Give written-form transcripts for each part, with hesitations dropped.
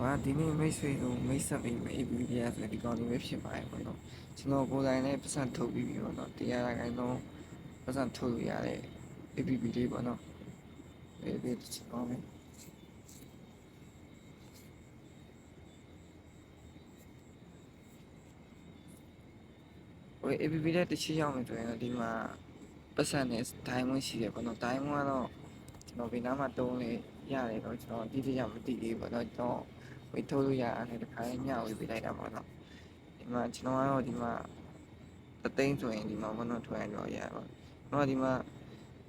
ပါဒီနေ့မိတ်ဆွေတို့မိတ်ဆက်ပြီးမယ် APP ဆိုတဲ့ဒီကောင်လေးပဲဖြစ်ပါတယ်ပေါ့နော်ကျွန်တော်ကိုယ်တိုင်လည်းပတ်စံထုတ်ပြီးပြီပေါ့နော်တရားခိုင်တော့ပတ်စံထုတ်လို့ရတဲ့ APP လေးပေါ့နော်ဒီကျွန်တော်လည်းAPP လေးတစ်ချက်ရောက်မယ်ဆိုရင်တော့ဒီမှာပတ်စံနဲ့ diamond ရှိတယ်ပေါ့နော် diamond ကတော့ကျွန်တော်ဒီနားမှာတုံးလေရတယ်တော့ကျွန်တော်ဒီတိကျမသိသေးဘူးပေါ့နော်ကျွန်တော်ဝေထုတ်လို့ရတဲ့တစ်ခါညဝေပေးလိုက်တာပေါ့နော်ဒီမှာကျွန်တော်ကတော့ဒီမှာတသိန်းဆိုရင်ဒီမှာ1ထွက်ရတော့ရပါတော့ဒီမှာ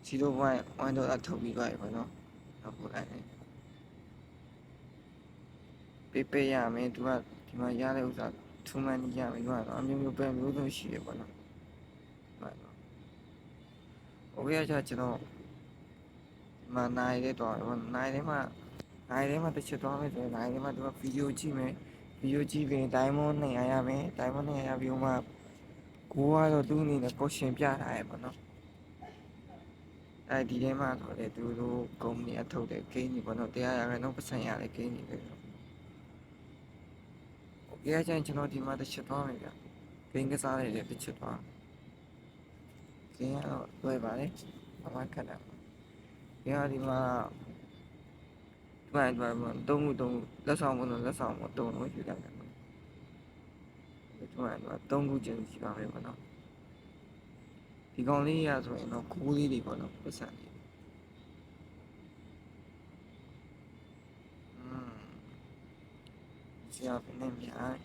0.1 ဒေါ်လာထုတ်ပြီးသွားပြီပေါ့နော်ဟုတ်ကဲ့ပေးရမယ်သူကဒီမှာရတဲ့ဥစ္စာ2 money ရမယ်သူကတော့အမျိုးမျိုးပဲမျိုးစုံရှိတယ်ပေါ့နော်โอเคကျွန်တော်ဒီမှာနိုင်လေးတော့နိုင်လေးမှာတစ်ချက်သွားမယ်ဆိုရင်နိုင်လေးမှာသူကဗီဒီယိုကြည့်မယ်ဗီဒီယိုကြည့်ပြီး diamond 200ရမယ် diamond 200ရပြီးမှကိုကတော့သူ့အနေနဲ့ caution ပြထားရပေါ့နော်ဒီထဲမှာဆိုလေသူတို့ကုမ္ပဏီအထုတ်တဲ့ဂိမ်းကြီးပေါ့နော်တရားရခိုင်တော့ပတ်စံရတဲ့ဂိမ်းကြီးပဲโอเคကျွန်တော်ဒီမှာတစ်ချက်သွားမယ်ဗျဂိမ်းကစားရတဲ့တစ်ချက်သွားဂိမ်းကတော့လွယ်ပါလေအမှန်ခက်တာဂိမ်းကဒီမှာတုံးမှုလက်ဆောင်မလို့တုံးလို့ယူလိုက်တယ်ဒီမှာတုံးခုကျင်းရှိပါမယ်ပေါ့နော်ဒီကောင်လေးရဆိုရင်တော့ခိုးလေးတွေပေါ့နော်ပတ်စံလေးဆရာပြနေများ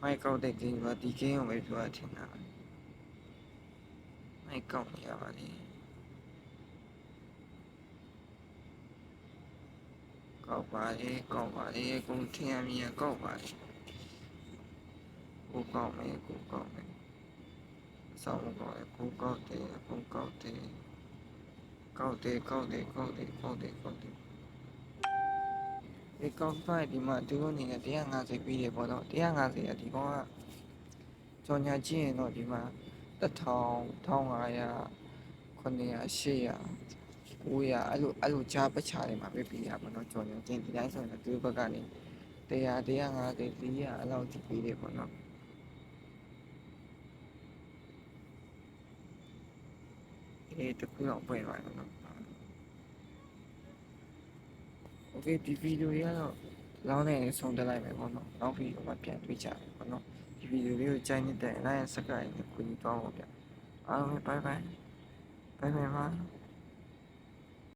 မိုက်ကောက်တဲ့ဂိမ်းကဒီဂိမ်းကိုပဲပြောချင်တာမိုက်ကောက်ရပါလိမ့်ကောက်ပါလေကိုထင်ရမြင်ကောက်ပါလေကိုကောက်မယ်စောင်းကောက်ကိုကောက်တယ်ဒီကောင်းဖိုက်ဒီမှာသူတို့အနေနဲ့150ပြီးတယ်ပေါ့နော်150ကဒီကောင်ကကြော်ညာကြည့်ရင်တော့ဒီမှာ1000 1500 900 800 900အဲ့လိုကြားပတ်ချာတယ်မှာပဲပြီးရပါတော့ကြော်ညာကျင်းဒီတိုင်းဆိုရင်သူတို့ဘက်ကနေ100 150 400အဲ့လောက်ပြီးတယ်ပေါ့နော်တခုတော့ပွင့်သွားတယ်နော်โอเคဒီဗီဒီယိုကြီးကတော့လောင်းနေဆုံးတက်လိုက်မယ်ပေါ့နော်နောက်ဗီဒီယိုမှာပြန်တွေ့ကြတယ်ပေါ့နော်ဒီဗီဒီယိုလေးကိုကြိုက်နေတဲ့ like and subscribe နဲ့ကူညီသွားပါဗျအားလုံးပဲ bye bye ပါ